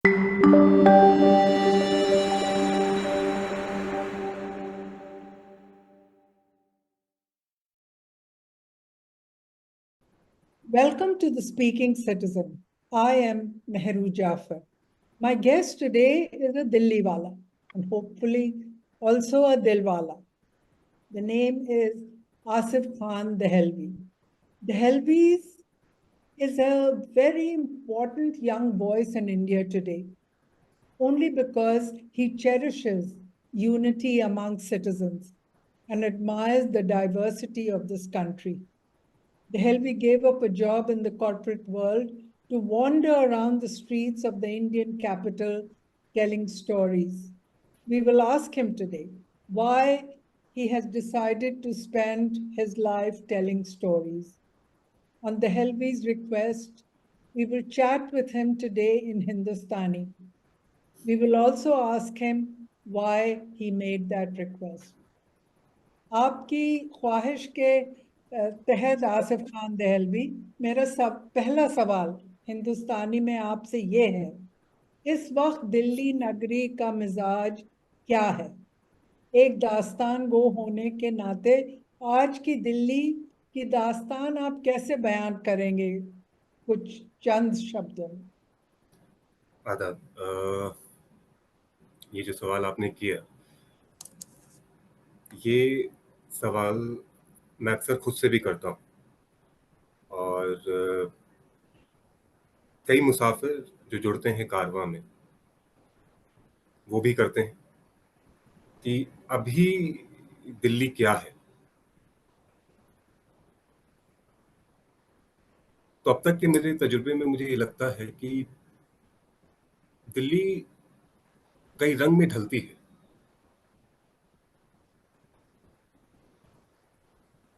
Welcome to The Speaking Citizen. I am Mehru Jafar. My guest today is a Dilliwala and hopefully also a Dilwala. The name is Asif Khan Dehelvi. Dehelvi is a very important young voice in India today, only because he cherishes unity among citizens and admires the diversity of this country. Dehelvi gave up a job in the corporate world to wander around the streets of the Indian capital telling stories. We will ask him today why he has decided to spend his life telling stories. On Dehelvi's request, we will chat with him today in Hindustani. We will also ask him why he made that request. आपकी ख्वाहिश के तहत आसिफ खान दहलवी, मेरा पहला सवाल हिंदुस्तानी में आपसे ये है, इस वक्त दिल्ली नगरी का मिजाज क्या है? एक दास्तान गो होने के नाते आज की दिल्ली की दास्तान आप कैसे बयान करेंगे कुछ चंद शब्दों में? आदाब। ये जो सवाल आपने किया, ये सवाल मैं अक्सर खुद से भी करता हूँ और कई मुसाफिर जो जुड़ते हैं कारवां में वो भी करते हैं कि अभी दिल्ली क्या है। तो अब तक के मेरे तजुर्बे में मुझे ये लगता है कि दिल्ली कई रंग में ढलती है।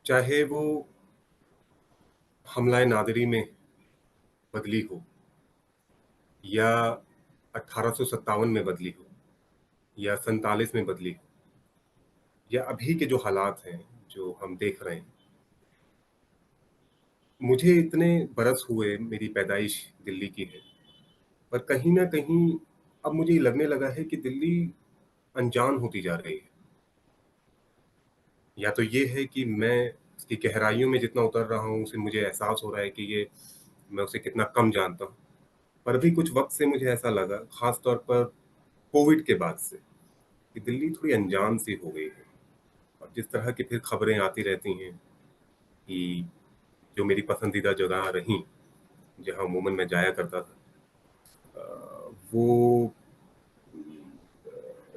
चाहे वो हमलाए नादरी में बदली हो या 1857 में बदली हो या 47 में बदली हो या अभी के जो हालात हैं जो हम देख रहे हैं। मुझे इतने बरस हुए, मेरी पैदाइश दिल्ली की है, पर कहीं न कहीं अब मुझे ये लगने लगा है कि दिल्ली अनजान होती जा रही है। या तो ये है कि मैं इसकी गहराइयों में जितना उतर रहा हूँ, उसे मुझे एहसास हो रहा है कि ये मैं उसे कितना कम जानता हूँ। पर अभी कुछ वक़्त से मुझे ऐसा लगा, ख़ास तौर पर कोविड के बाद से, कि दिल्ली थोड़ी अनजान सी हो गई है। और जिस तरह की फिर खबरें आती रहती हैं कि जो मेरी पसंदीदा जगह रहीं, जहाँ अमूमन मैं जाया करता था, वो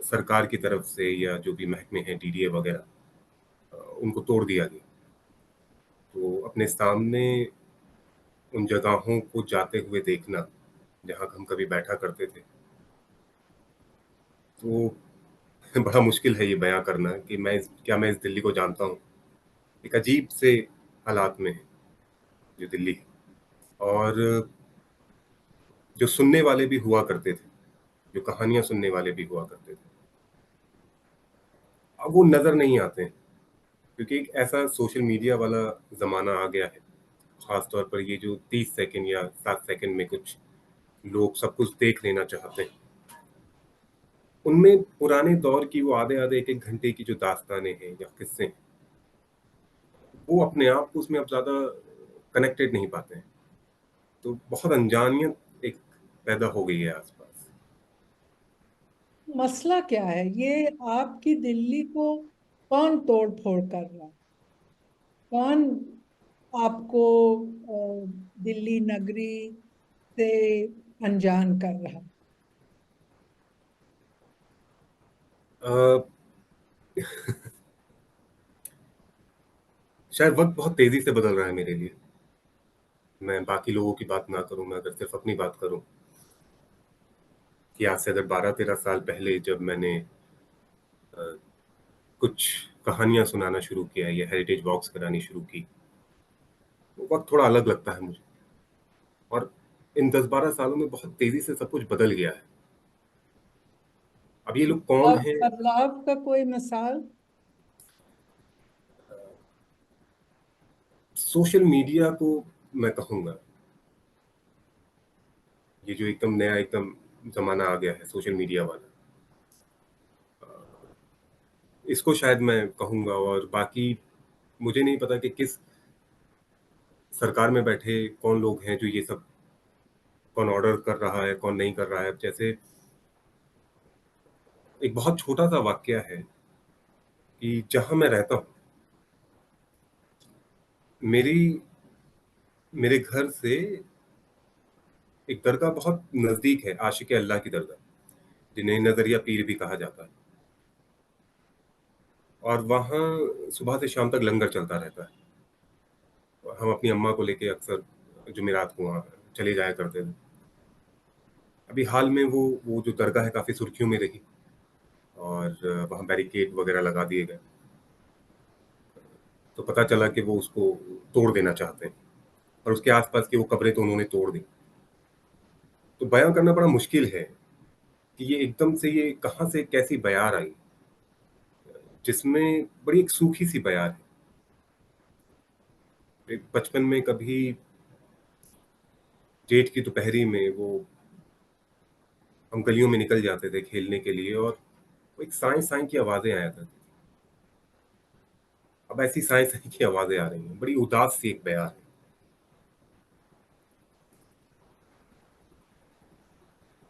सरकार की तरफ से या जो भी महकमे हैं, डीडीए वगैरह, उनको तोड़ दिया गया। तो अपने सामने उन जगहों को जाते हुए देखना, जहाँ हम कभी बैठा करते थे, तो बड़ा मुश्किल है ये बयाँ करना कि क्या मैं इस दिल्ली को जानता हूँ। एक अजीब से हालात में है जो दिल्ली है। और जो सुनने वाले भी हुआ करते थे, जो कहानियाँ सुनने वाले भी हुआ करते थे, अब वो नज़र नहीं आते हैं, क्योंकि एक ऐसा सोशल मीडिया वाला ज़माना आ गया है। ख़ास तौर पर ये जो 30 सेकंड या 7 सेकंड में कुछ लोग सब कुछ देख लेना चाहते हैं। उनमें पुराने दौर की वो आधे-आधे, 1-1 घंटे की जो दास्तानें हैं या किस्से हैं, वो अपने आप को उसमें अब ज़्यादा कनेक्टेड नहीं पाते हैं। तो बहुत अनजानियत एक पैदा हो गई है आस-पास। मसला क्या है? ये आपकी दिल्ली को कौन तोड़ फोड़ कर रहा है? कौन आपको दिल्ली नगरी से अनजान कर रहा है? अ, शायद वक़्त बहुत तेज़ी से बदल रहा है मेरे लिए। मैं बाकी लोगों की बात ना करूँ, मैं अगर सिर्फ़ अपनी बात करूँ, कि आज से अगर 12-13 साल पहले जब मैंने अ, कुछ कहानियाँ सुनाना शुरू किया या हेरिटेज वॉक्स करानी शुरू की, वो वक़्त थोड़ा अलग लगता है मुझे। और इन 10-12 सालों में बहुत तेज़ी से सब कुछ बदल गया है। अब ये लोग कौन और हैं? बदलाव का कोई मिसाल? सोशल मीडिया को मैं कहूँगा, ये जो एकदम नया, एकदम जमाना आ गया है सोशल मीडिया वाला, इसको शायद मैं कहूँगा। और बाकी मुझे नहीं पता कि किस सरकार में बैठे कौन लोग हैं जो ये सब, कौन ऑर्डर कर रहा है, कौन नहीं कर रहा है। जैसे एक बहुत छोटा-सा वाक़या है कि जहाँ मैं रहता हूँ, मेरी मेरे घर से एक दरगाह बहुत नज़दीक है, आशिक़ अल्लाह की दरगाह, जिन्हें नज़रिया पीर भी कहा जाता है। और वहाँ सुबह से शाम तक लंगर चलता रहता है। और हम अपनी अम्मा को लेके अक्सर जुमेरात को वहाँ चले जाया करते थे। अभी हाल में वो जो दरगाह है काफ़ी सुर्खियों में रही, और वहाँ बैरिकेड वग़ैरह लगा दिए गए। तो पता चला कि वो उसको तोड़ देना चाहते हैं, और उसके आस-पास की वो कब्रें तो उन्होंने तोड़ दी। तो बयाँ करना बड़ा मुश्किल है कि ये एकदम से ये कहाँ से कैसी बयार आई, जिसमें बड़ी एक सूखी-सी बयार है। एक बचपन में कभी जेठ की दोपहरी में वो हम गलियों में निकल जाते थे खेलने के लिए, और वो एक साँय-साँय की आवाज़ें आया करती थी। अब ऐसी साँय-साँय की आवाज़ें आ रही हैं, बड़ी उदास सी एक बयार है।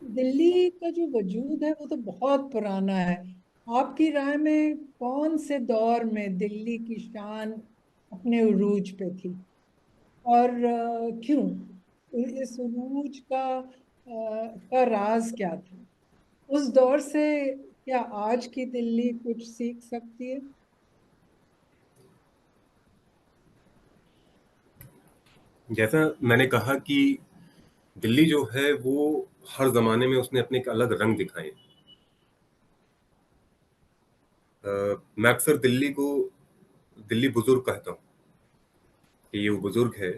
दिल्ली का जो वजूद है वो तो बहुत पुराना है। आपकी राय में कौन से दौर में दिल्ली की शान अपने उरूज पे थी, और क्यों? इस उरूज का राज क्या था? उस दौर से क्या आज की दिल्ली कुछ सीख सकती है? जैसा मैंने कहा कि दिल्ली जो है वो हर ज़माने में उसने अपने एक अलग रंग दिखाए। मैं अक्सर दिल्ली को दिल्ली बुज़ुर्ग कहता हूँ, कि ये वो बुज़ुर्ग है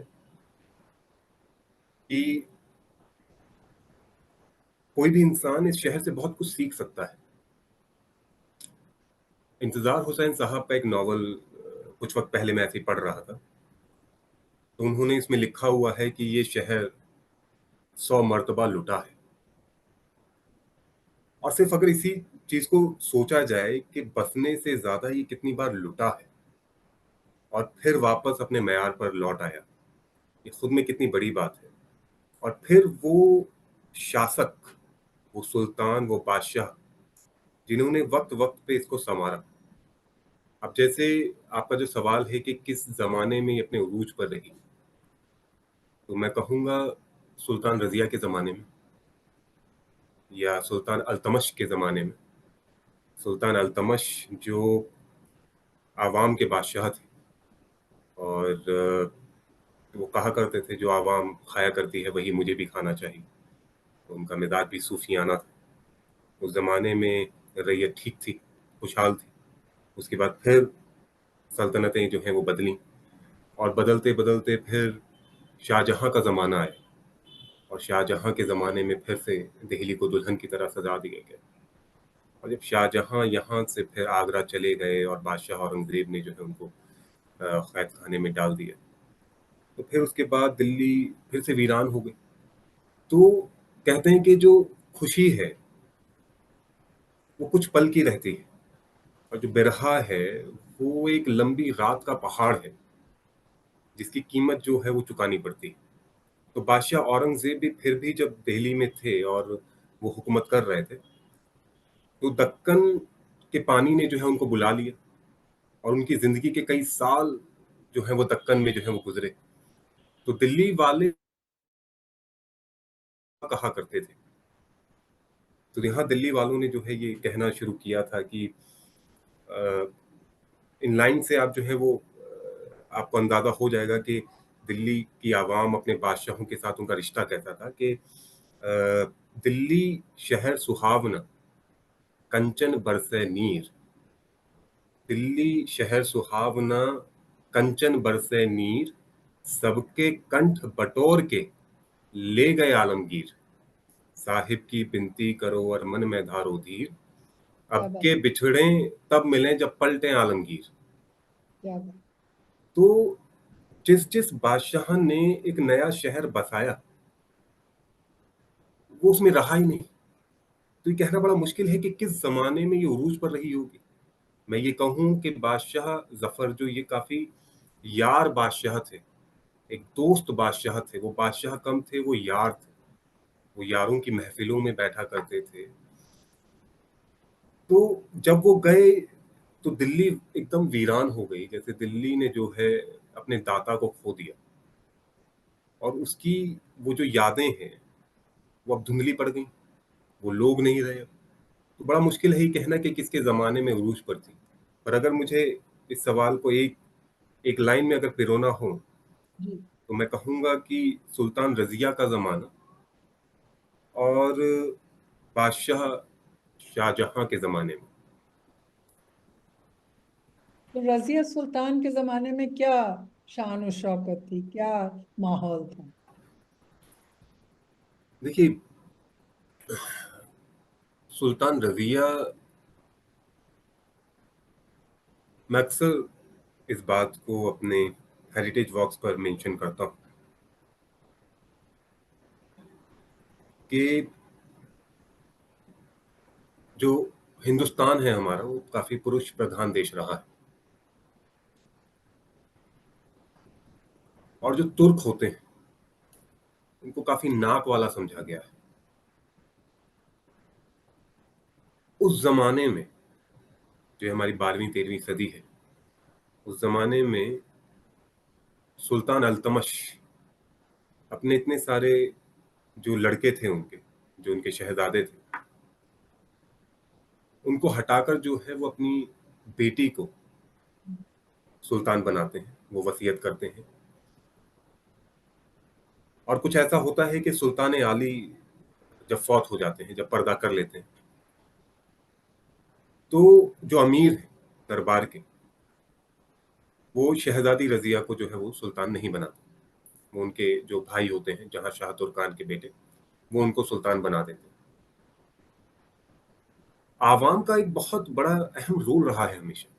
कि कोई भी इंसान इस शहर से बहुत कुछ सीख सकता है। इंतज़ार हुसैन साहब का एक नॉवल कुछ वक़्त पहले मैं ऐसे ही पढ़ रहा था। तो उन्होंने इसमें लिखा हुआ है कि ये शहर 100 मर्तबा लुटा है। और सिर्फ़ अगर इसी चीज़ को सोचा जाए कि बसने से ज़्यादा ये कितनी बार लुटा है और फिर वापस अपने मयार पर लौट आया, ये खुद में कितनी बड़ी बात है। और फिर वो शासक, वो सुल्तान, वो बादशाह, जिन्होंने वक़्त-वक़्त पे इसको सँवारा। अब जैसे आपका जो सवाल है कि किस ज़माने में ये अपने उरूज पर रही, तो मैं कहूँगा सुल्तान रज़िया के ज़माने में, या सुल्तान अल्तमश के ज़माने में। सुल्तान अल्तमश जो आवाम के बादशाह थे, और वो कहा करते थे जो आवाम खाया करती है वही मुझे भी खाना चाहिए। तो उनका मिज़ाज भी सूफ़ियाना था। उस ज़माने में रैयत ठीक थी, खुशहाल थी। उसके बाद फिर सल्तनतें जो हैं वो बदलीं, और बदलते-बदलते फिर शाहजहाँ का ज़माना आया, और शाहजहाँ के ज़माने में फिर से दिल्ली को दुल्हन की तरह सजा दिया गया। और जब शाहजहाँ यहाँ से फिर आगरा चले गए और बादशाह औरंगज़ेब ने जो है उनको क़ैद खाने में डाल दिया, तो फिर उसके बाद दिल्ली फिर से वीरान हो गई। तो कहते हैं कि जो खुशी है, वो कुछ पल की रहती है, और जो बिरहा है, वो एक लंबी रात का पहाड़ है, जिसकी कीमत जो है वो चुकानी पड़ती है। तो बादशाह औरंगज़ेब भी फिर भी जब दिल्ली में थे और वो हुकूमत कर रहे थे, तो दक्कन के पानी ने जो है उनको बुला लिया, और उनकी ज़िंदगी के कई साल जो हैं वो दक्कन में जो है वो गुज़रे। तो दिल्ली वाले कहा करते थे। तो यहाँ दिल्ली वालों ने जो है ये कहना शुरू किया था कि अ, इन लाइन से आप जो है वो आपको अंदाज़ा हो जाएगा कि दिल्ली की आवाम अपने बादशाहों के साथ उनका रिश्ता कैसा था, कि दिल्ली शहर सुहावना, कंचन बरसै नीर। दिल्ली शहर सुहावना, कंचन बरसै नीर, सबके कंठ बटोर के ले गए आलमगीर। साहिब की बिनती करो और मन में धारो धीर, क्या अब बात! के बिछड़े तब मिलें जब पलटें आलमगीर। क्या बात! तो जिस-जिस बादशाह ने एक नया शहर बसाया, वो उसमें रहा ही नहीं। तो ये कहना बड़ा मुश्किल है कि किस ज़माने में ये उरूज पर रही होगी। मैं ये कहूँ कि बादशाह ज़फ़र जो ये काफ़ी यार बादशाह थे, एक दोस्त बादशाह थे, वो बादशाह कम थे, वो यार थे। वो यारों की महफ़िलों में बैठा करते थे। तो जब वो गए तो दिल्ली एकदम वीरान हो गई, जैसे दिल्ली ने जो है अपने दाता को खो दिया और उसकी वो जो यादें हैं, वो अब धुंधली पड़ गईं, वो लोग नहीं रहे अब। तो बड़ा मुश्किल है ये कहना कि किसके ज़माने में उरूज पर थी। पर अगर मुझे इस सवाल को एक एक लाइन में अगर पिरोना हो, जी। तो मैं कहूँगा कि सुल्तान रज़िया का ज़माना और बादशाह शाहजहाँ के ज़माने में। तो रजिया सुल्तान के जमाने में क्या शान और शौकत थी, क्या माहौल था? देखिए, सुल्तान रज़िया, मैं अक्सर इस बात को अपने हेरिटेज वॉक्स पर मेंशन करता हूँ कि जो हिंदुस्तान है हमारा, वो काफ़ी पुरुष प्रधान देश रहा है और जो तुर्क होते हैं, उनको काफ़ी नाप वाला समझा गया है। उस ज़माने में, जो हमारी 12वीं-13वीं सदी है, उस ज़माने में सुल्तान अल्तमश अपने इतने सारे जो लड़के थे उनके, जो उनके शहज़ादे थे, उनको हटाकर जो है वो अपनी बेटी को सुल्तान बनाते हैं, वो वसीयत करते हैं। और कुछ ऐसा होता है कि सुल्तान आली जब फौत हो जाते हैं, जब पर्दा कर लेते हैं, तो जो अमीर हैं दरबार के, वो शहज़ादी रज़िया को जो है वो सुल्तान नहीं बनाते। वो उनके जो भाई होते हैं, जहाँ शाह तुर्कान के बेटे, वो उनको सुल्तान बना देते हैं। आवाम का एक बहुत बड़ा अहम रोल रहा है हमेशा।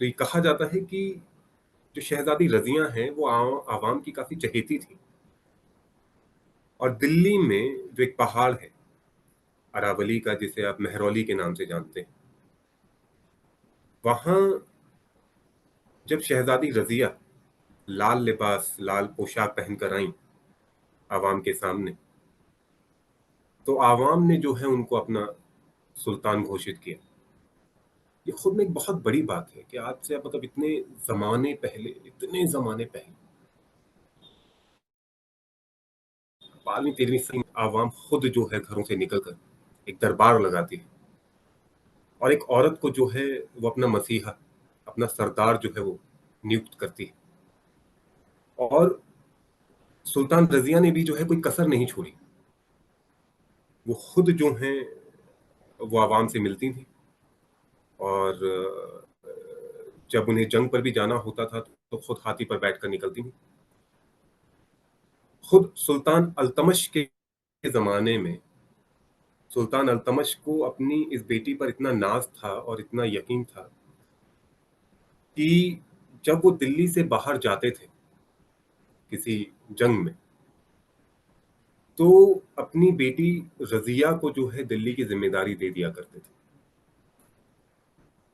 तो ये कहा जाता है कि जो शहज़ादी रज़िया हैं, वो आवाम की काफ़ी चहेती थी। और दिल्ली में जो एक पहाड़ है, अरावली का, जिसे आप मेहरौली के नाम से जानते हैं, वहाँ जब शहज़ादी रज़िया लाल लिबास, लाल पोशाक पहनकर आईं आवाम के सामने, तो आवाम ने जो है उनको अपना सुल्तान घोषित किया। ये खुद में एक बहुत बड़ी बात है कि आज से मतलब इतने ज़माने पहले 12वीं-13वीं सदी में आवाम खुद जो है घरों से निकलकर एक दरबार लगाती है और एक औरत को जो है वो अपना मसीहा, अपना सरदार जो है वो नियुक्त करती है। और सुल्तान रज़िया ने भी जो है कोई कसर नहीं छोड़ी। वो खुद जो हैं वो आवाम से मिलती थीं और जब उन्हें जंग पर भी जाना होता था तो खुद हाथी पर बैठकर निकलती थीं। खुद सुल्तान अल्तमश के ज़माने में सुल्तान अल्तमश को अपनी इस बेटी पर इतना नाज़ था और इतना यकीन था कि जब वो दिल्ली से बाहर जाते थे किसी जंग में, तो अपनी बेटी रज़िया को जो है दिल्ली की ज़िम्मेदारी दे दिया करते थे।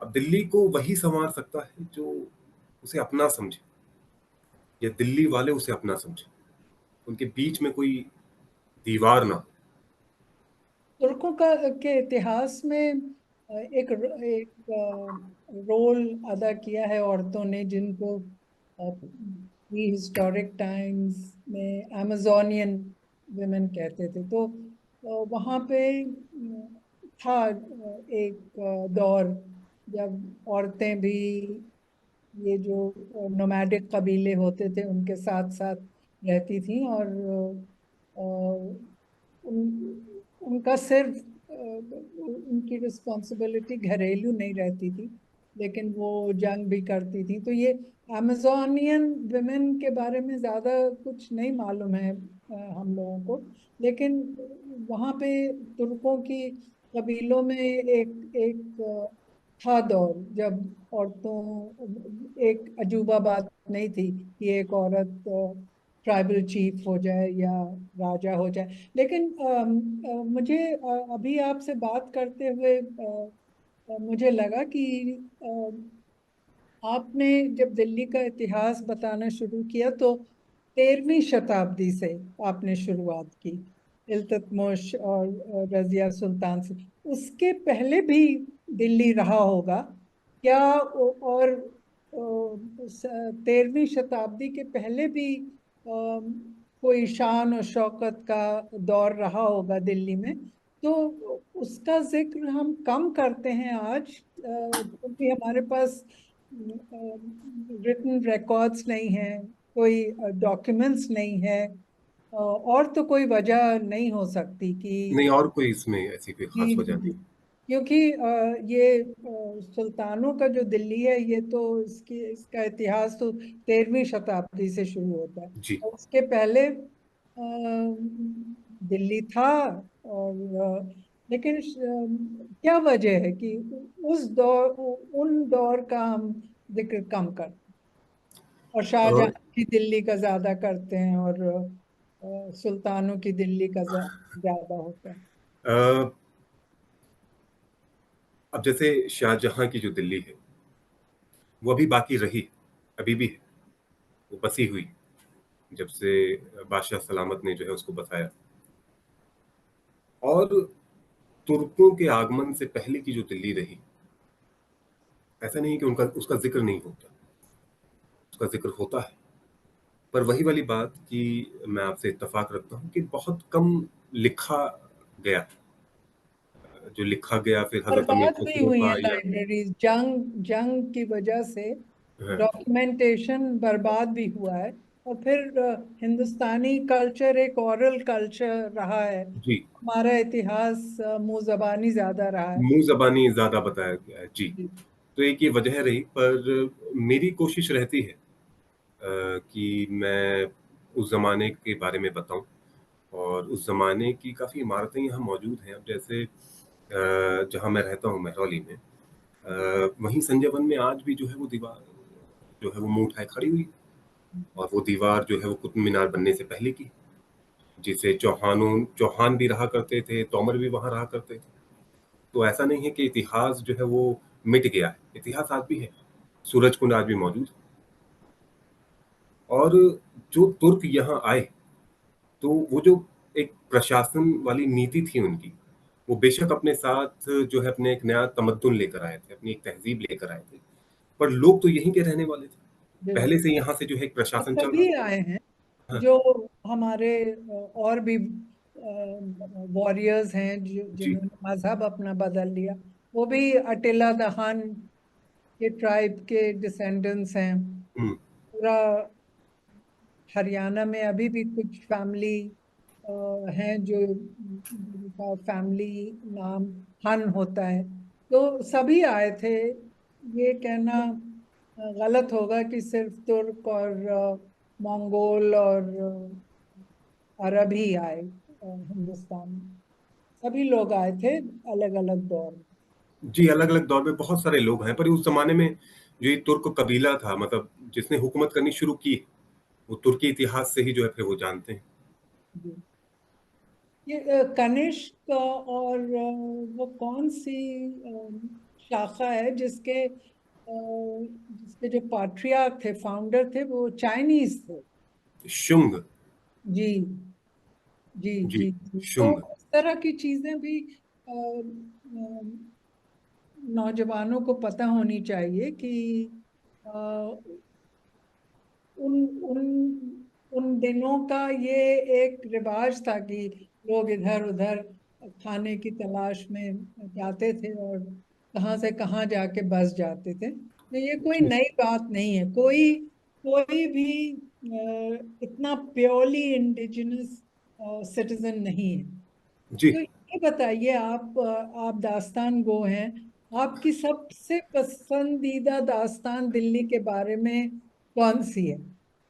अब दिल्ली को वही सँवार सकता है जो उसे अपना समझे या दिल्ली वाले उसे अपना समझें। उनके बीच में कोई दीवार ना हो। तुर्कों का के इतिहास में एक रोल अदा किया है औरतों ने, जिनको प्री हिस्टोरिक टाइम्स में अमेजोनियन वुमेन कहते थे। तो वहाँ पे था एक दौर जब औरतें भी, ये जो नोमैडिक कबीले होते थे, उनके साथ साथ रहती थी। और उनका सिर्फ उनकी रिस्पॉन्सिबिलिटी घरेलू नहीं रहती थी, लेकिन वो जंग भी करती थी। तो ये अमेजोनियन वुमेन के बारे में ज्यादा कुछ नहीं मालूम है हम लोगों को। लेकिन वहाँ पे तुर्कों की कबीलों में एक एक था दौर जब औरतों, एक अजूबा बात नहीं थी कि एक औरत ट्राइबल चीफ हो जाए या राजा हो जाए। लेकिन मुझे अभी आपसे बात करते हुए मुझे लगा कि आपने जब दिल्ली का इतिहास बताना शुरू किया तो 13वीं शताब्दी से आपने शुरुआत की, इल्तुतमिश और रजिया सुल्तान से। उसके पहले भी दिल्ली रहा होगा क्या? और 13वीं शताब्दी के पहले भी कोई शान और शौकत का दौर रहा होगा दिल्ली में, तो उसका जिक्र हम कम करते हैं आज, क्योंकि हमारे पास रिटन रिकॉर्ड्स नहीं है, कोई डॉक्यूमेंट्स नहीं है, और तो कोई वजह नहीं हो सकती कि नहीं, और कोई इसमें ऐसी कोई खास वजह नहीं। क्योंकि ये सुल्तानों का जो दिल्ली है, ये तो इसका इतिहास तो 13वीं शताब्दी से शुरू होता है। जी। और उसके पहले दिल्ली था। और लेकिन क्या वजह है कि उस दौर उन दौर का हम जिक्र कम करते हैं और शाहजहां और की दिल्ली का ज्यादा करते हैं, और सुल्तानों की दिल्ली का ज्यादा होता है। अ, अब जैसे शाहजहां की जो दिल्ली है वो अभी बाकी रही, अभी भी है, वो बसी हुई, जब से बादशाह सलामत ने जो है उसको बसाया। और तुर्कों के आगमन से पहले की जो दिल्ली रही, ऐसा नहीं कि उनका उसका जिक्र नहीं होता, उसका जिक्र होता है। पर वही वाली बात कि मैं आपसे इत्तेफाक रखता हूँ कि बहुत कम लिखा गया, जो लिखा गया फिर हजरत अमीर बर्बाद भी खुसरो हुई का है या लाइब्रेरीज, जंग की वजह से हाँ, डॉक्यूमेंटेशन बर्बाद भी हुआ है। और फिर हिंदुस्तानी कल्चर एक ओरल कल्चर रहा है, जी, हमारा इतिहास मुंह जबानी ज्यादा रहा है। मुंह जबानी ज्यादा बताया गया है जी। जी। तो एक ये वजह रही, पर मेरी कोशिश रहती है कि मैं उस जमाने के बारे में बताऊं, और उस जमाने की काफी इमारतें यहाँ मौजूद हैं। अब जैसे जहाँ मैं रहता हूँ महरौली में, वहीं संजय वन में आज भी जो है वो दीवार जो है वो मुंह उठाए खड़ी हुई, और वो दीवार जो है वो कुतुब मीनार बनने से पहले की, जिसे चौहान भी रहा करते थे, तोमर भी वहां रहा करते थे। तो ऐसा नहीं है कि इतिहास जो है वो मिट गया है, इतिहास आज भी है, सूरज कुंड आज भी मौजूद है। और जो तुर्क यहाँ आए, तो वो जो एक प्रशासन वाली नीति थी उनकी, वो बेशक अपने साथ जो है अपने एक नया तमद्दुन लेकर आए थे, अपनी एक तहजीब लेकर आए थे, पर लोग तो यहीं के रहने वाले थे, पहले बिल्कुल। से यहाँ से जो है एक और प्रशासन चल रहा सभी आए हैं था। हाँ, जो हमारे और भी वॉरियर्स हैं जी। जिन्होंने मजहब अपना बदल लिया, वो भी अटिला दहान के ट्राइब के डिसेंडेंट्स हैं। हुँ, पूरा हरियाणा में अभी भी कुछ फैमिली हैं जो जिनका फैमिली नाम हन होता है। तो सभी आए थे। ये कहना गलत होगा कि सिर्फ तुर्क और मंगोल और अरब ही आए हिंदुस्तान में। सभी लोग आए थे अलग अलग दौर में। जी, अलग-अलग दौर में बहुत सारे लोग हैं, पर उस ज़माने में जो ये तुर्क कबीला था, मतलब जिसने हुकूमत करनी शुरू की, वो तुर्की इतिहास से ही जो है फिर वो जानते हैं। जी। ये कनिष्क और वो कौन सी शाखा है जिसके जो पाट्रियार्क थे, फाउंडर थे, वो चाइनीज थे? शुंग, जी जी जी, जी जी। तो शुंग। इस तरह की चीजें भी नौजवानों को पता होनी चाहिए कि अ, उन उन उन दिनों का ये एक रिवाज था कि लोग इधर उधर खाने की तलाश में जाते थे और कहाँ से कहाँ जाके बस जाते थे। तो ये कोई जी, नई बात नहीं है। कोई कोई भी इतना प्योरली इंडिजिनस सिटीजन नहीं है। जी। तो ये बताइए, आप दास्तान गो हैं, आपकी सबसे पसंदीदा दास्तान दिल्ली के बारे में कौन सी है?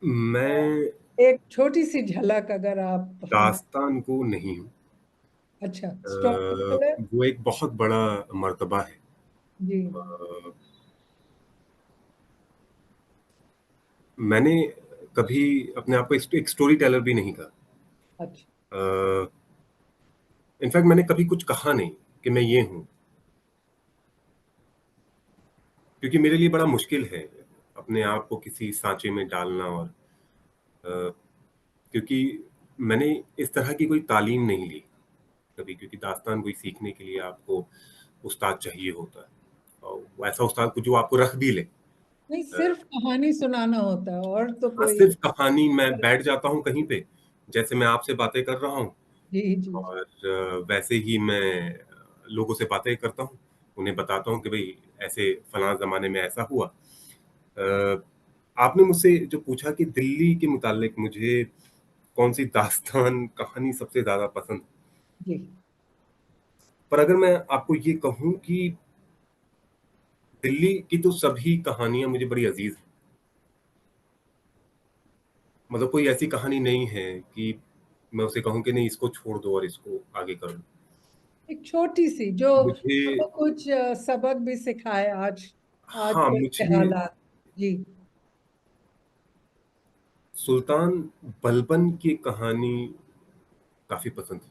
मैं एक छोटी सी झलक अगर आप हमें। दास्तान को नहीं हूँ। अच्छा, स्टोरी अ, टेलर। वो एक बहुत बड़ा मर्तबा है। जी अ, मैंने कभी अपने आप को एक स्टोरी टेलर भी नहीं कहा। अच्छा। इनफैक्ट मैंने कभी कुछ कहा नहीं कि मैं ये हूँ, क्योंकि मेरे लिए बड़ा मुश्किल है अपने आप को किसी सांचे में डालना। और क्योंकि मैंने इस तरह की कोई तालीम नहीं ली कभी, क्योंकि दास्तान कोई सीखने के लिए आपको उस्ताद चाहिए होता है, और ऐसा उस्ताद को जो आपको रख भी ले। नहीं, सिर्फ कहानी सुनाना होता है और तो हाँ, कोई। सिर्फ कहानी, मैं बैठ जाता हूँ कहीं पे, जैसे मैं आपसे बातें कर रहा हूँ, जी जी। और वैसे ही मैं लोगों से बातें करता हूँ, उन्हें बताता हूँ कि भाई ऐसे फलां जमाने में ऐसा हुआ। आपने मुझसे जो पूछा कि दिल्ली के मुतालिक मुझे कौन सी दास्तान कहानी सबसे ज्यादा पसंद, जी पर अगर मैं आपको ये कहूँ कि दिल्ली की तो सभी कहानियां मुझे बड़ी अजीज हैं। मतलब कोई ऐसी कहानी नहीं है कि मैं उसे कहूँ कि नहीं इसको छोड़ दो और इसको आगे करो। एक छोटी सी जो मुझे, हमको कुछ सबक भी सिखाए आज, आज हाँ, के मुझे हालात। जी सुल्तान बलबन की कहानी काफी पसंद है।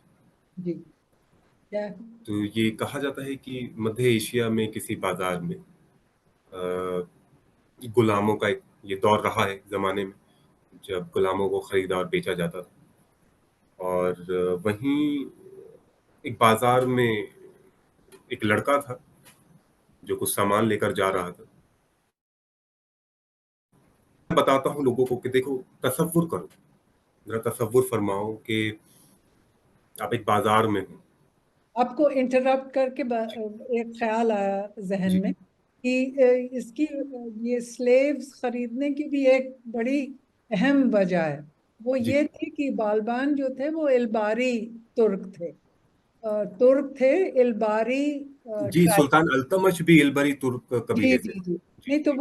जी। क्या? तो ये कहा जाता है कि मध्य एशिया में किसी बाजार में गुलामों का एक ये दौर रहा है जमाने में, जब गुलामों को खरीदा और बेचा जाता था। और वहीं एक बाजार में एक लड़का था जो कुछ सामान लेकर जा रहा था। मैं बताता हूँ लोगों को कि देखो, तसव्वुर करो, जरा तसव्वुर फरमाओ कि आप एक बाजार में हो। आपको इंटरप्ट करके एक ख्याल आया जहन जी में कि इसकी ये स्लेव्स खरीदने की भी एक बड़ी अहम वजह है। वो जी ये थी कि बालबान जो थे वो इल्बारी तुर्क थे। तुर्क थे, इल्बारी जी, ट्राइब। सुल्तान अल्तमश भी इल्बरी तुर्क जी कबीले से जी थे। जी। जी नहीं तो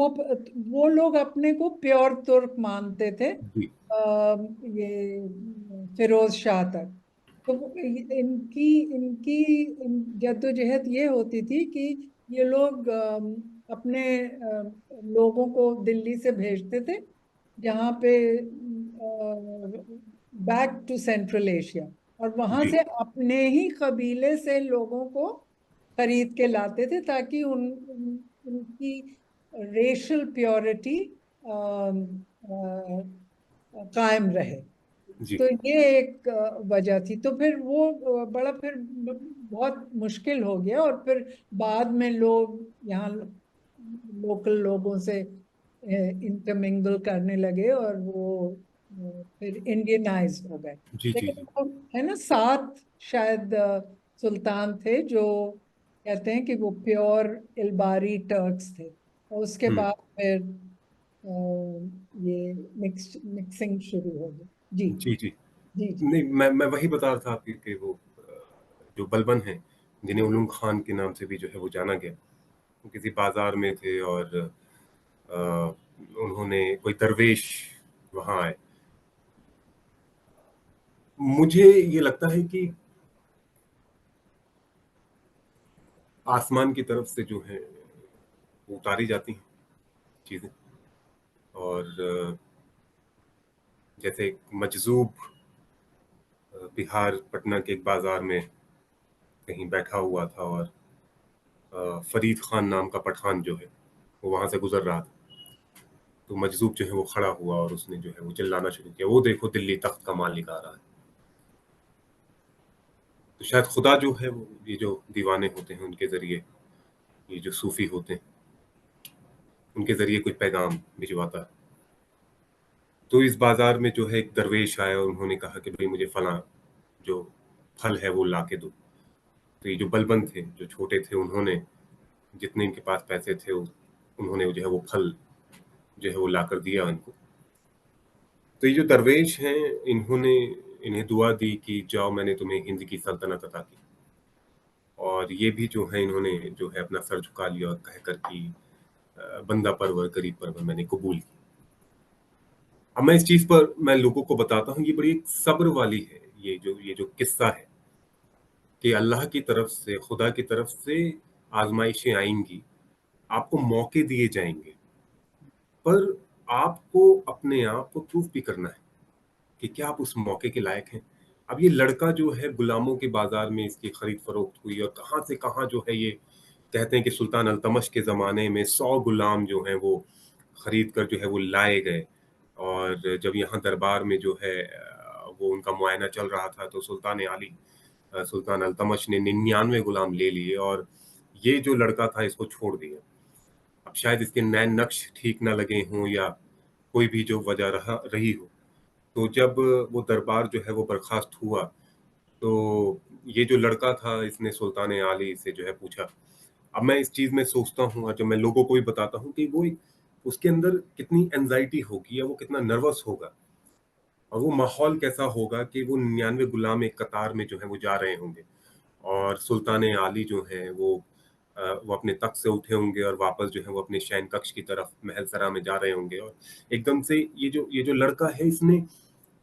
वो लोग अपने को प्योर तुर्क मानते थे। जी ये फिरोज शाह तक। तो इनकी इनकी जद्दोजहद ये होती थी कि ये लोग अपने लोगों को दिल्ली से भेजते थे, जहाँ पे बैक टू सेंट्रल एशिया, और वहां जी से अपने ही कबीले से लोगों को खरीद के लाते थे ताकि उनकी रेशल प्योरिटी कायम रहे। जी तो ये एक वजह थी। तो फिर वो बड़ा फिर बहुत मुश्किल हो गया, और फिर बाद में लोग यहाँ लोकल लोगों से इंटरमिंगल करने लगे, और वो फिर इंडियनाइज हो गए। जी जी लेकिन जी वो है ना, 7 शायद सुल्तान थे जो कहते हैं कि वो प्योर इल्बारी टर्क्स थे, और उसके हम्म बाद फिर ये मिक्सिंग शुरू हो गई। जी जी जी। जी जी। नहीं, मैं वही बता रहा था आपके कि वो जो बलबन हैं, जिन्हें उलूम खान के नाम से भी जो है वो जाना गया, वो किसी बाजार में थे, और अ, उन्होंने कोई दरवेश वहां आए। मुझे ये लगता है कि आसमान की तरफ से जो है वो उतारी जाती हैं चीजें। और जैसे एक मजजूब बिहार पटना के एक बाजार में कहीं बैठा हुआ था, और फरीद खान नाम का पठान जो है वो वहां से गुजर रहा था। तो मजजूब जो है वो खड़ा हुआ और उसने जो है वो चिल्लाना शुरू किया, वो देखो दिल्ली तख्त का मालिक आ रहा है। तो शायद खुदा जो है वो ये जो दीवाने होते हैं उनके जरिए, ये जो सूफी होते हैं उनके जरिए कुछ पैगाम भिजवाता है। तो इस बाजार में जो है एक दरवेश आया और उन्होंने कहा कि भाई मुझे फला जो फल है वो ला के दो। तो ये जो बलबंद थे, जो छोटे थे, उन्होंने जितने इनके पास पैसे थे उन्होंने जो है वो फल जो है वो ला कर दिया उनको। तो ये जो दरवेश हैं, इन्होंने इन्हें दुआ दी कि जाओ, मैंने तुम्हें हिंद की सल्तनत अता की। और ये भी जो है इन्होंने जो है अपना सर झुका लिया और कहकर कि बंदा परवर गरीब परवर मैंने कबूल की। अब मैं इस चीज पर मैं लोगों को बताता हूँ, ये बड़ी एक सब्र वाली है, ये जो किस्सा है कि अल्लाह की तरफ से, खुदा की तरफ से आजमाइशें आएंगी, आपको मौके दिए जाएंगे, पर आपको अपने आप को प्रूफ भी करना है कि क्या आप उस मौके के लायक हैं। अब ये लड़का जो है गुलामों के बाजार में इसकी खरीद फरोख्त हुई और कहाँ से कहाँ जो है ये कहते हैं कि सुल्तान अल्तमश के ज़माने में 100 गुलाम जो हैं वो खरीद कर जो है वो लाए गए। और जब यहाँ दरबार में जो है वो उनका मुआयना चल रहा था तो सुल्तान आली सुल्तान अल्तमश ने 99 गुलाम ले लिए और ये जो लड़का था इसको छोड़ दिया। अब शायद इसके नैन नक्श ठीक ना लगे हों या कोई भी जो वजह रही हो, तो जब वो दरबार जो है वो बर्खास्त हुआ, तो ये जो लड़का था इसने सुल्तान आली से जो है पूछा। अब मैं इस चीज़ में सोचता हूँ और जब मैं लोगों को भी बताता हूँ कि वो उसके अंदर कितनी एंग्जायटी होगी या वो कितना नर्वस होगा और वो माहौल कैसा होगा कि वो 99 गुलाम एक कतार में जो है वो जा रहे होंगे और सुल्तान आली जो हैं वो अपने तख्त से उठे होंगे और वापस जो है वो अपने शयन कक्ष की तरफ महल सरा में जा रहे होंगे और एकदम से ये जो लड़का है इसने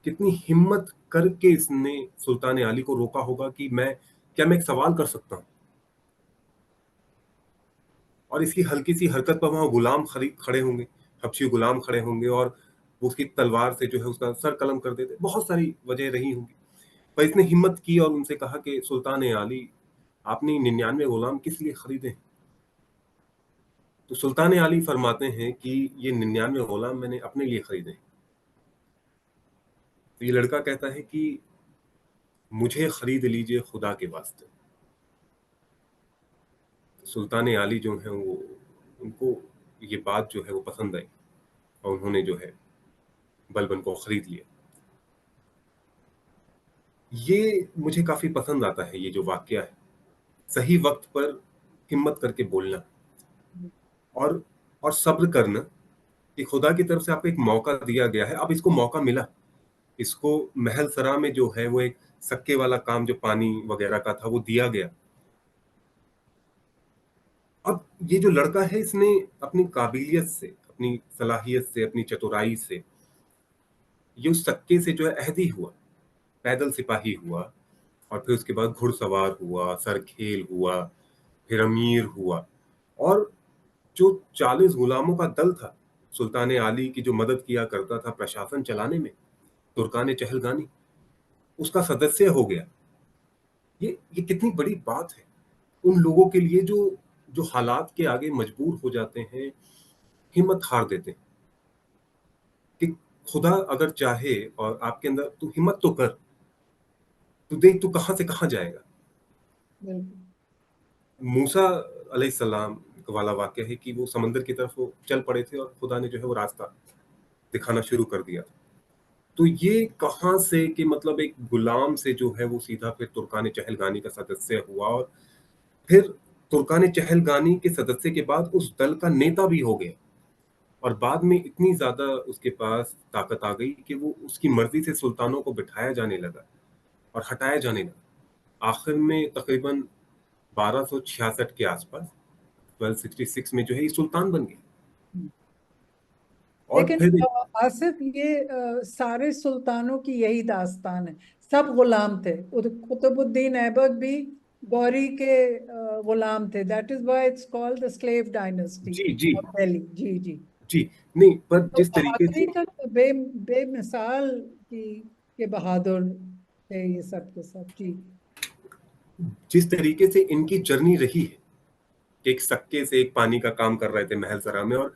कितनी हिम्मत करके इसने सुल्तान आली को रोका होगा कि मैं एक सवाल कर सकता हूँ। और इसकी हल्की सी हरकत पर वहां गुलाम खड़े होंगे, हबशी गुलाम खड़े होंगे और वो उसकी तलवार से जो है उसका सर कलम कर देते। बहुत सारी वजह रही होंगी, पर इसने हिम्मत की और उनसे कहा कि सुल्तान आली, आपने 99 गुलाम किस लिए खरीदे हैं? तो सुल्तान आली फरमाते हैं कि ये 99 गुलाम मैंने अपने लिए खरीदे हैं। तो ये लड़का कहता है कि मुझे खरीद लीजिए खुदा के वास्ते। सुल्तान आली जो है वो उनको ये बात जो है वो पसंद आई और उन्होंने जो है बलबन को खरीद लिया। ये मुझे काफ़ी पसंद आता है, ये जो वाक़या है। सही वक़्त पर हिम्मत करके बोलना और सब्र करना कि खुदा की तरफ से आपको एक मौका दिया गया है, अब इसको मौका मिला। इसको महल सरा में जो है वो एक सक्के वाला काम जो पानी वग़ैरह का था वो दिया गया। अब ये जो लड़का है इसने अपनी काबिलियत से, अपनी सलाहियत से, अपनी चतुराई से ये उस सक्के से जो है अहदी हुआ, पैदल सिपाही हुआ और फिर उसके बाद घुड़सवार हुआ, सरखेल हुआ, फिर अमीर हुआ और जो 40 गुलामों का दल था, सुल्तान आली की जो मदद किया करता था प्रशासन चलाने में, तुर्कान चहलगानी, उसका सदस्य हो गया। ये कितनी बड़ी बात है उन लोगों के लिए जो हालात के आगे मजबूर हो जाते हैं, हिम्मत हार देते हैं कि खुदा अगर चाहे और आपके अंदर तू हिम्मत तो कर, तू देख तू कहाँ से कहाँ जाएगा। बिल्कुल। मूसा अलैहिस्सलाम वाला वाक़या है कि वो समंदर की तरफ वो चल पड़े थे और खुदा ने जो है वो रास्ता दिखाना शुरू कर दिया। तो ये कहाँ से कि मतलब एक गुलाम से जो है वो सीधा फिर तुर्कान चहलगानी का सदस्य हुआ और फिर तुर्कान चहलगानी के सदस्य के बाद उस दल का नेता भी हो गया और बाद में इतनी ज़्यादा उसके पास ताकत आ गई कि वो उसकी मर्ज़ी से सुल्तानों को बिठाया जाने लगा और हटाया जाने लगा। आखिर में तकरीबन 1266 के आसपास 1266 में जो है ये सुल्तान बन गए और लेकिन फिर आसिफ, ये सारे सुल्तानों की यही दास्तान है, सब गुलाम थे। कुतुबुद्दीन ऐबक भी गौरी के गुलाम थे। That is why it's called the slave dynasty जी, जी, ऑफ दिल्ली। जी जी। जी, नहीं पर तो जिस तरीके बहादुरी से का तो बेमिसाल की के बहादुर थे ये सब के सब। जी इनकी जर्नी रही है, एक सक्के से एक पानी का काम कर रहे थे महल सरा में और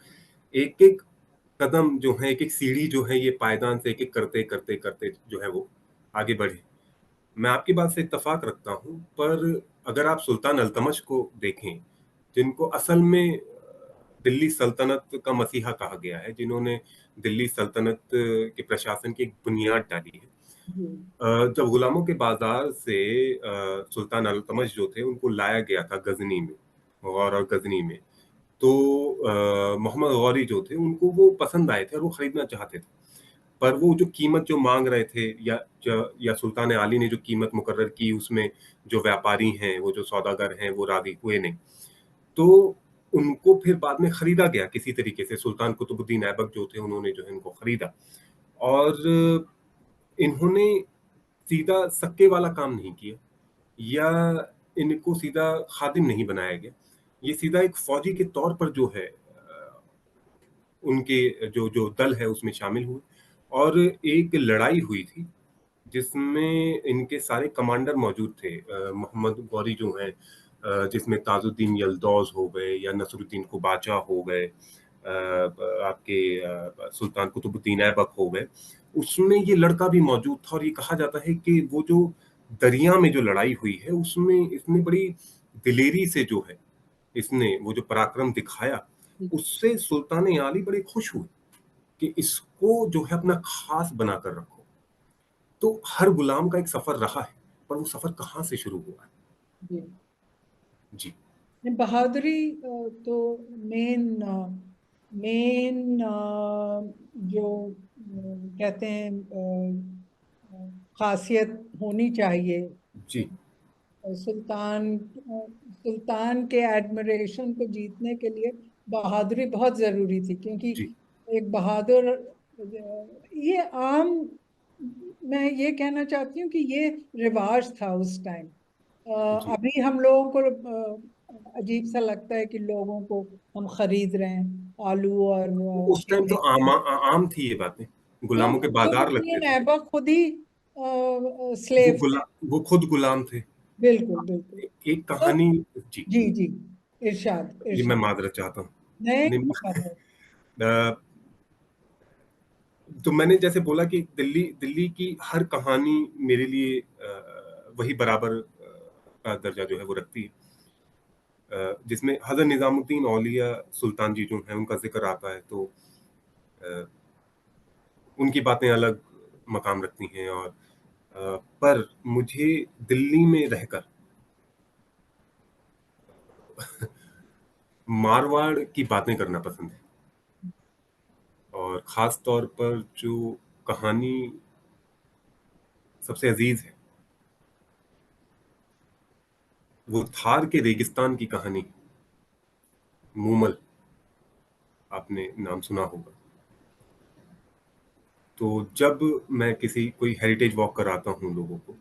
एक-एक कदम जो है, एक-एक सीढ़ी जो है ये पायदान से एक-एक करते, करते, करते जो है वो आगे बढ़े। मैं आपकी बात से इत्तेफ़ाक रखता हूँ, पर अगर आप सुल्तान अल्तमश को देखें, जिनको असल में दिल्ली सल्तनत का मसीहा कहा गया है, जिन्होंने दिल्ली सल्तनत के प्रशासन की एक बुनियाद डाली है। जी। जब गुलामों के बाज़ार से सुल्तान अल्तमश जो थे, उनको लाया गया था गज़नी में, गौर और गज़नी में, तो मोहम्मद गौरी जो थे, उनको वो पसंद आए थे और वो खरीदना चाहते थे। पर वो जो कीमत जो माँग रहे थे या सुल्तान आली ने जो कीमत मुकर्रर की, उसमें जो व्यापारी हैं, वो जो सौदागर हैं, वो राज़ी हुए नहीं। तो उनको फिर बाद में खरीदा गया किसी तरीके से, सुल्तान कुतुबुद्दीन ऐबक जो थे, उन्होंने जो है इनको खरीदा और इन्होंने सीधा सक्के वाला काम नहीं किया या इनको सीधा खादिम नहीं बनाया गया। ये सीधा एक फ़ौजी के तौर पर जो है उनके जो जो दल है उसमें शामिल हुए और एक लड़ाई हुई थी जिसमें इनके सारे कमांडर मौजूद थे। मोहम्मद गौरी जो हैं, जिसमें ताजुद्दीन यल्दौज हो गए या नसरुद्दीन कुबाचा हो गए, आपके सुल्तान कुतुबुद्दीन ऐबक हो गए, उसमें ये लड़का भी मौजूद था। और ये कहा जाता है कि वो जो दरिया में जो लड़ाई हुई है उसमें इसने बड़ी दिलेरी से जो है इसने वो जो पराक्रम दिखाया, उससे सुल्तान आली बड़े खुश हुए कि इसको जो है अपना खास बनाकर रखो। तो हर गुलाम का एक सफर रहा है, पर वो सफर कहाँ से शुरू हुआ है? जी। जी बहादुरी तो मेन मेन जो कहते हैं खासियत होनी चाहिए। जी सुल्तान के एडमिरेशन को जीतने के लिए बहादुरी बहुत जरूरी थी, क्योंकि जी एक बहादुर ये आम, मैं ये कहना चाहती हूँ कि ये रिवाज था उस टाइम। जी। अभी हम लोगों को अजीब सा लगता है कि लोगों को हम खरीद रहे हैं आलू और उस टाइम तो आम थी ये बातें, हाँ, गुलामों के बाजार लगते कुतुबुद्दीन थे। ऐबक खुद ही वो स्लेव थे। गुला वो खुद गुलाम थे। बिल्कुल बिल्कुल। एक तो कहानी। जी, जी जी, इरशाद जी मैं इरशाद। माजरत चाहता हूँ। नहीं नहीं, खबर। तो मैंने जैसे बोला कि दिल्ली दिल्ली की हर कहानी मेरे लिए वही बराबर का दर्जा जो है वो रखती है। जिसमें हज़रत निजामुद्दीन औलिया सुल्तान जी जो हैं उनका जिक्र आता है, तो अ, उनकी बातें अलग मकाम रखती हैं। और पर मुझे दिल्ली में रहकर मारवाड़ की बातें करना पसंद है। और ख़ास तौर पर जो कहानी सबसे अज़ीज़ है, वो थार के रेगिस्तान की कहानी, मूमल, आपने नाम सुना होगा। तो जब मैं किसी कोई हेरिटेज वॉक कराता हूँ लोगों को,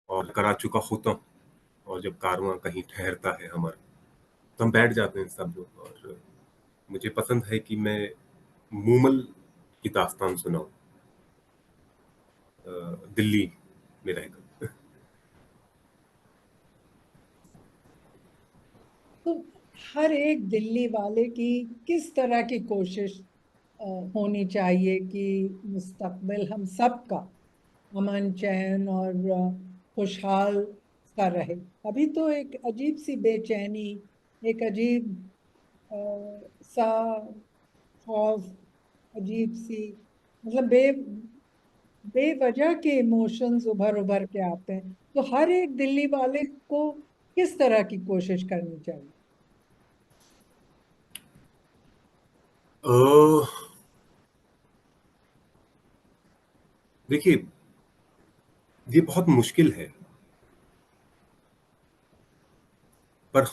और करा चुका होता हूँ, और जब कारवां कहीं ठहरता है हमारा, तो हम बैठ जाते हैं सब लोग। और मुझे पसंद है कि मैं मूमल की दास्तान सुनाऊँ दिल्ली में रहकर। तो हर एक दिल्ली वाले की किस तरह की कोशिश होनी चाहिए कि मुस्तकबिल हम सबका अमन चैन और खुशहाल सा रहे। अभी तो एक अजीब सी बेचैनी, एक अजीब सा खौफ, अजीब सी, मतलब बेवजह के इमोशंस उभर उभर के आते हैं। तो हर एक दिल्ली वाले को किस तरह की कोशिश करनी चाहिए? अ, देखिए, ये बहुत मुश्किल है, पर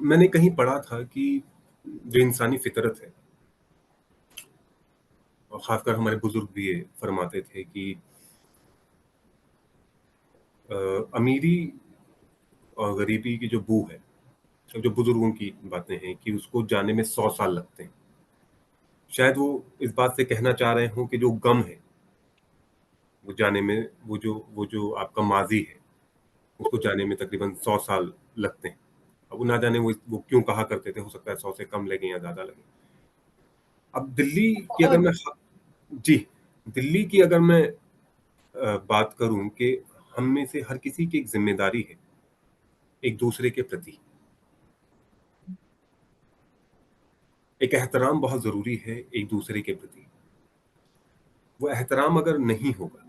मैंने कहीं पढ़ा था कि जो इंसानी फितरत है, और खासकर हमारे बुजुर्ग भी ये फरमाते थे कि अमीरी और गरीबी की जो बू है, जो बुजुर्गों की बातें हैं कि उसको जाने में 100 साल लगते हैं। शायद वो इस बात से कहना चाह रहे हों कि जो गम है, वो जाने में, वो जो आपका माजी है, उसको जाने में तकरीबन 100 साल लगते हैं। अब वो ना जाने वो क्यों कहा करते थे, हो सकता है 100 से कम लगे या ज्यादा लगे। अब दिल्ली की अगर बहुत। मैं जी, दिल्ली की अगर मैं बात करूं कि हम में से हर किसी की एक जिम्मेदारी है एक दूसरे के प्रति। एक एहतराम बहुत जरूरी है एक दूसरे के प्रति। वो एहतराम अगर नहीं होगा,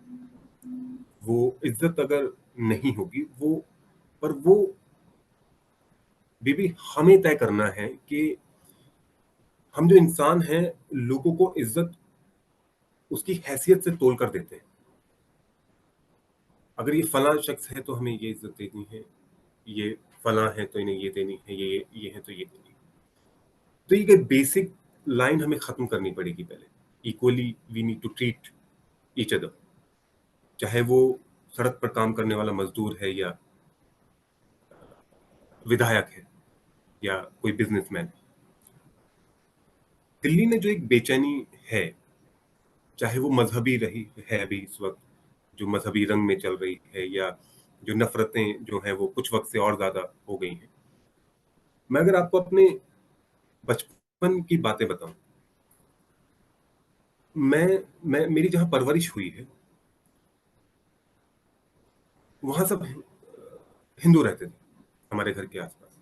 वो इज्जत अगर नहीं होगी, वो भी हमें तय करना है कि हम जो इंसान हैं, लोगों को इज्जत उसकी हैसियत से तोल कर देते हैं। अगर ये फलां शख्स है तो हमें ये इज्जत देनी है, ये फलां है तो इन्हें ये देनी है, ये है तो ये देनी है। तो ये बेसिक लाइन हमें खत्म करनी पड़ेगी पहले। Equally we need to treat each other, चाहे वो सड़क पर काम करने वाला मजदूर है या विधायक है या कोई बिजनेसमैन है। दिल्ली में जो एक बेचैनी है, चाहे वो मजहबी रही है अभी इस वक्त, जो मजहबी रंग में चल रही है, या जो नफरतें जो हैं वो कुछ वक्त से और ज्यादा हो गई हैं। मैं अगर आपको अपने बचपन की बातें बताऊं, मैं मेरी जहां परवरिश हुई है वहां सब हिंदू रहते थे हमारे घर के आसपास,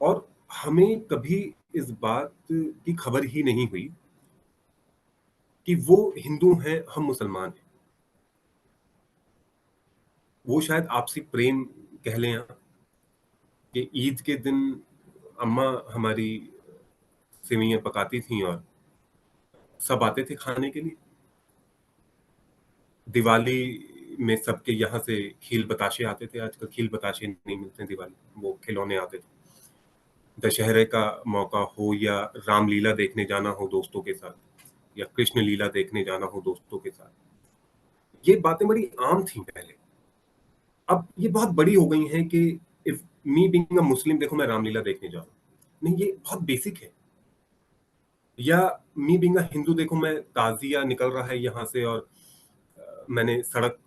और हमें कभी इस बात की खबर ही नहीं हुई कि वो हिंदू हैं, हम मुसलमान हैं। वो शायद आपसी प्रेम कह लें आप, कि ईद के दिन अम्मा हमारी सेवइयां पकाती थी और सब आते थे खाने के लिए। दिवाली में सबके यहाँ से खील बताशे आते थे, आजकल खील बताशे नहीं मिलते हैं दिवाली, वो खिलौने आते थे। दशहरे का मौका हो या रामलीला देखने जाना हो दोस्तों के साथ, या कृष्ण लीला देखने जाना हो दोस्तों के साथ, ये बातें बड़ी आम थी पहले। अब ये बहुत बड़ी हो गई हैं कि इफ मी बीइंग अ मुस्लिम, देखो मैं रामलीला देखने जा रहा हूँ, नहीं ये बहुत बेसिक है। या मी बीइंग अ हिंदू, देखो मैं ताजिया निकल रहा है यहाँ से और मैंने सड़क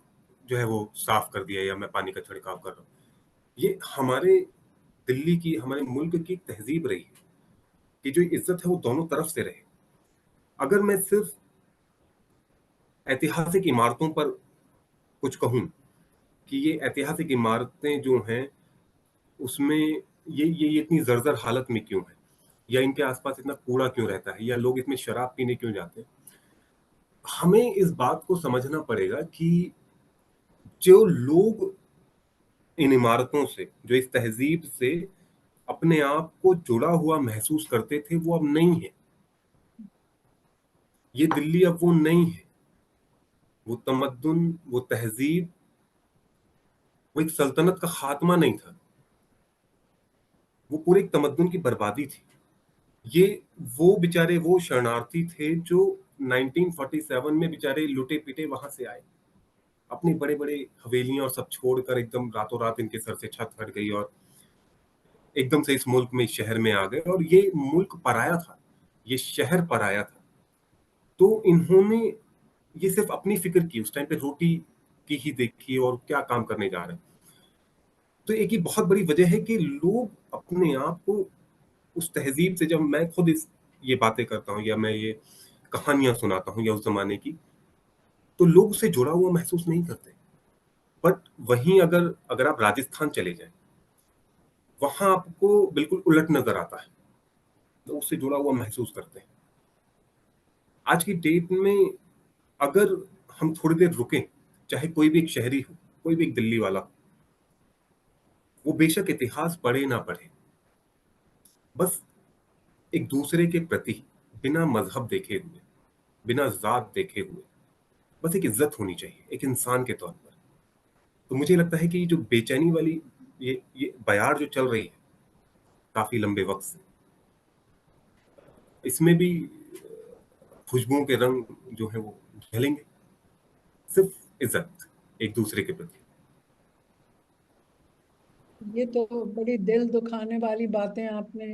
जो है वो साफ कर दिया, या मैं पानी का छिड़काव कर रहा हूँ। ये हमारे दिल्ली की, हमारे मुल्क की तहजीब रही है कि जो इज्जत है वो दोनों तरफ से रहे। अगर मैं सिर्फ ऐतिहासिक इमारतों पर कुछ कहूं कि ये ऐतिहासिक इमारतें जो हैं उसमें ये इतनी जर्जर हालत में क्यों है, या इनके आसपास इतना कूड़ा क्यों रहता है, या लोग इसमें शराब पीने क्यों जाते हैं, हमें इस बात को समझना पड़ेगा कि जो लोग इन इमारतों से, जो इस तहजीब से अपने आप को जुड़ा हुआ महसूस करते थे, वो अब नहीं है। ये दिल्ली अब वो नहीं है। वो तमद्दुन, वो तहजीब, वो एक सल्तनत का खात्मा नहीं था, वो पूरे एक तमद्दुन की बर्बादी थी। ये वो बेचारे वो शरणार्थी थे जो 1947 में बेचारे लुटे पिटे वहां से आए, अपनी बड़े बड़े हवेलियां और सब छोड़कर एकदम रातों रात इनके सर से छत हट गई और एकदम से इस मुल्क में, इस शहर में आ गए। और ये मुल्क पराया था, ये शहर पराया था। तो इन्होंने ये सिर्फ अपनी फिक्र की, उस टाइम पे रोटी की ही देखी और क्या काम करने जा रहे हैं। तो एक ही बहुत बड़ी वजह है कि लोग अपने आप को उस तहजीब से, जब मैं खुद इस ये बातें करता हूँ या मैं ये कहानियां सुनाता हूँ या उस जमाने की, तो लोग उससे जुड़ा हुआ महसूस नहीं करते। बट वहीं अगर अगर आप राजस्थान चले जाएं, वहां आपको बिल्कुल उलट नजर आता है, लोग उससे जुड़ा हुआ महसूस करते हैं। आज की डेट में अगर हम थोड़ी देर रुकें, चाहे कोई भी एक शहरी हो, कोई भी एक दिल्ली वाला हो, वो बेशक इतिहास पढ़े ना पढ़े, बस एक दूसरे के प्रति बिना मजहब देखे हुए, बिना जात देखे हुए, बस एक इज्जत होनी चाहिए एक इंसान के तौर पर। तो मुझे लगता है कि ये जो बेचैनी वाली ये बयार जो चल रही है काफी लंबे वक्त से, इसमें भी खुशबुओं के रंग जो है वो ढलेंगे। सिर्फ इज्जत एक दूसरे के प्रति। ये तो बड़ी दिल दुखाने वाली बातें आपने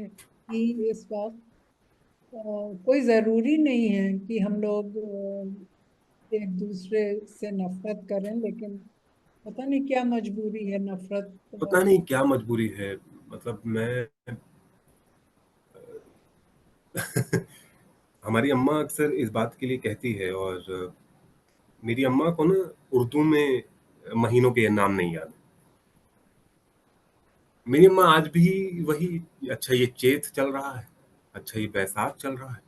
की इस वक्त। कोई जरूरी नहीं है कि हम लोग एक दूसरे से नफरत करें, लेकिन पता नहीं क्या मजबूरी है नफरत। पता नहीं क्या मजबूरी है, मतलब मैं हमारी अम्मा अक्सर इस बात के लिए कहती है, और मेरी अम्मा को ना उर्दू में महीनों के नाम नहीं याद। मेरी अम्मा आज भी वही, अच्छा ये चैत चल रहा है, अच्छा ये बैसाख चल रहा है।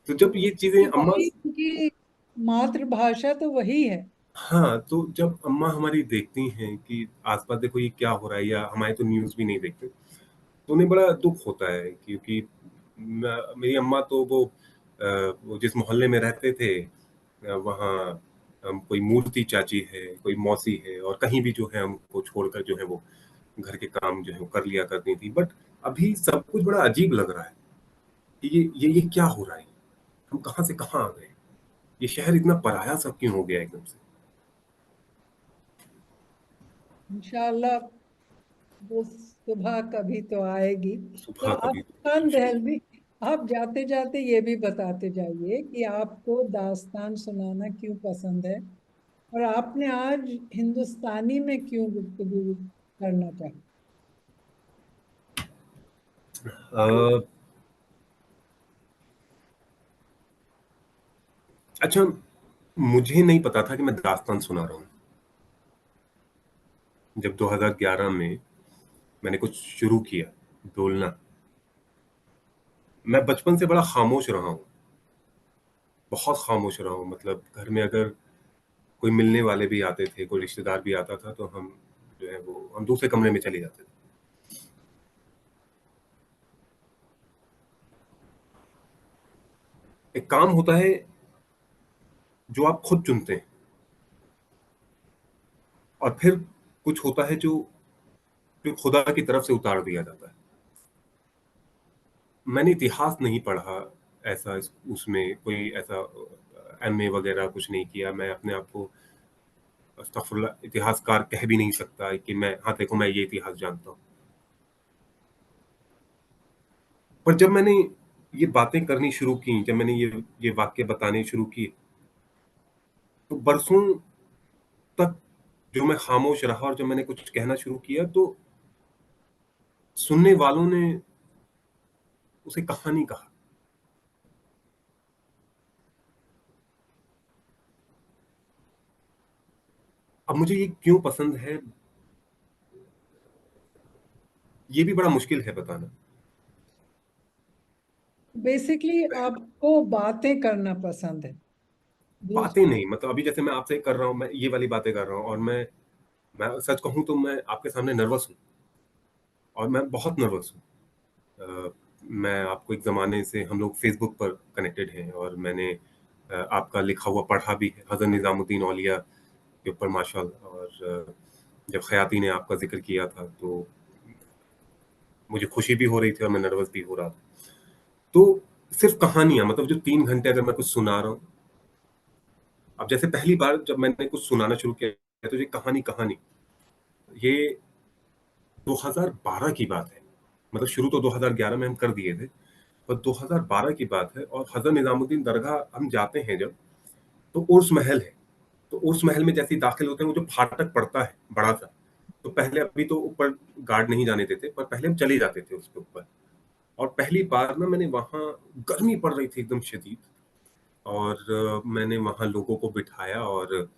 तो जब ये चीजें कि अम्मा, वही उनकी मातृभाषा तो वही है। हाँ, तो जब अम्मा हमारी देखती हैं कि आसपास देखो ये क्या हो रहा है, या हमारे तो न्यूज भी नहीं देखते, तो उन्हें बड़ा दुख होता है। क्योंकि मेरी अम्मा तो वो जिस मोहल्ले में रहते थे, वहाँ कोई मूर्ति चाची है, कोई मौसी है, और कहीं भी जो है हमको छोड़कर जो है वो घर के काम जो है वो कर लिया करती थी। बट अभी सब कुछ बड़ा अजीब लग रहा है कि ये क्या हो रहा है, हम कहाँ से कहाँ आ गए, ये शहर इतना पराया सब क्यों हो गया एकदम से। इंशाल्लाह वो सुबह कभी तो आएगी। तो सुबह कभी तो आसिफ जी। दहलवी, आप जाते जाते ये भी बताते जाइए कि आपको दास्तान सुनाना क्यों पसंद है, और आपने आज हिंदुस्तानी में क्यों गुफ्तगू करना चाहा। अ, अच्छा, मुझे नहीं पता था कि मैं दास्तान सुना रहा हूँ। जब 2011 में मैंने कुछ शुरू किया बोलना, मैं बचपन से बड़ा खामोश रहा हूँ, बहुत खामोश रहा हूँ। मतलब घर में अगर कोई मिलने वाले भी आते थे, कोई रिश्तेदार भी आता था, तो हम जो है वो हम दूसरे कमरे में चले जाते थे। एक काम होता है जो आप खुद चुनते हैं, और फिर कुछ होता है जो जो खुदा की तरफ से उतार दिया जाता है। मैंने इतिहास नहीं पढ़ा, ऐसा उसमें कोई ऐसा एमए वगैरह कुछ नहीं किया। मैं अपने आप को अस्तगफुरुल्लाह इतिहासकार कह भी नहीं सकता कि मैं, हाँ देखो मैं ये इतिहास जानता हूँ। पर जब मैंने ये बातें करनी शुरू की, जब मैंने ये वाक्य बताने शुरू किए, तो बरसों तक जो मैं खामोश रहा, और जब मैंने कुछ कहना शुरू किया तो सुनने वालों ने उसे कहानी कहा। अब मुझे ये क्यों पसंद है, ये भी बड़ा मुश्किल है बताना। बेसिकली आपको बातें करना पसंद है बातें दूसरों। नहीं, मतलब अभी जैसे मैं आपसे कर रहा हूँ, मैं ये वाली बातें कर रहा हूँ, और मैं सच कहूँ तो मैं आपके सामने नर्वस हूँ, और मैं बहुत नर्वस हूँ। मैं आपको एक ज़माने से हम लोग फेसबुक पर कनेक्टेड हैं, और मैंने आपका लिखा हुआ पढ़ा भी है हज़रत निज़ामुद्दीन औलिया के ऊपर माशाअल्लाह। और जब खयाती ने आपका ज़िक्र किया था तो मुझे खुशी भी हो रही थी और मैं नर्वस भी हो रहा था। तो सिर्फ़ कहानियाँ, मतलब जो 3 घंटे अगर मैं कुछ सुना रहा हूँ, अब जैसे पहली बार जब मैंने कुछ सुनाना शुरू किया तो ये कहानी कहानी ये 2012 की बात है। मतलब शुरू तो 2011 में हम कर दिए थे, पर 2012 की बात है, और हज़रत निज़ामुद्दीन दरगाह हम जाते हैं जब, तो उर्स महल है। तो उर्स महल में जैसे ही दाखिल होते हैं, वो जो फाटक पड़ता है बड़ा-सा, तो पहले, अभी तो ऊपर गार्ड नहीं जाने देते, पर पहले हम चले जाते थे उसके ऊपर। और पहली बार ना मैंने वहाँ, गर्मी पड़ रही थी एकदम शदीद, और मैंने वहाँ लोगों को बिठाया, और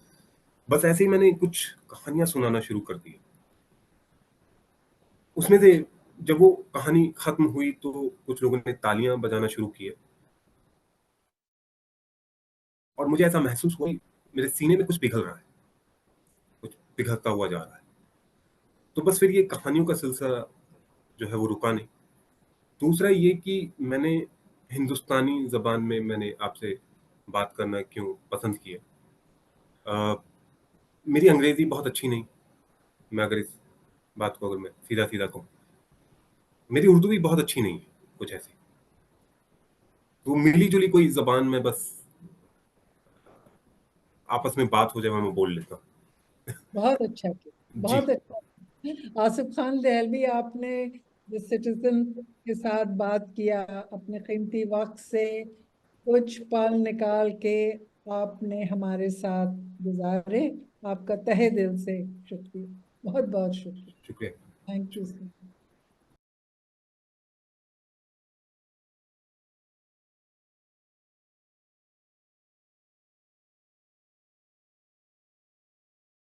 बस ऐसे ही मैंने कुछ कहानियाँ सुनाना शुरू कर दी। उसमें से जब वो कहानी खत्म हुई तो कुछ लोगों ने तालियाँ बजाना शुरू किए, और मुझे ऐसा महसूस हुआ कि मेरे सीने में कुछ पिघल रहा है, कुछ पिघलता हुआ जा रहा है। तो बस फिर ये कहानियों का सिलसिला जो है वो रुका नहीं। दूसरा ये कि मैंने हिंदुस्तानी ज़बान में मैंने आपसे बात करना क्यों पसंद किया। अ, मेरी अंग्रेज़ी बहुत अच्छी नहीं, मैं अगर इस बात को अगर मैं सीधा-सीधा कहूँ। मेरी उर्दू भी बहुत अच्छी नहीं है, कुछ ऐसी। तो मिली-जुली कोई ज़बान में बस आपस में बात हो जाए, मैं बोल लेता हूँ। बहुत अच्छा किया, जी। बहुत अच्छा। आसिफ खान दहलवी, आपने जो सिटीजन के साथ बात किया, अपने कीमती वक्त से कुछ पल निकाल के आपने हमारे साथ गुजारे, आपका तहे दिल से शुक्रिया, बहुत बहुत शुक्रिया। शुक्रिया। Thank you sir.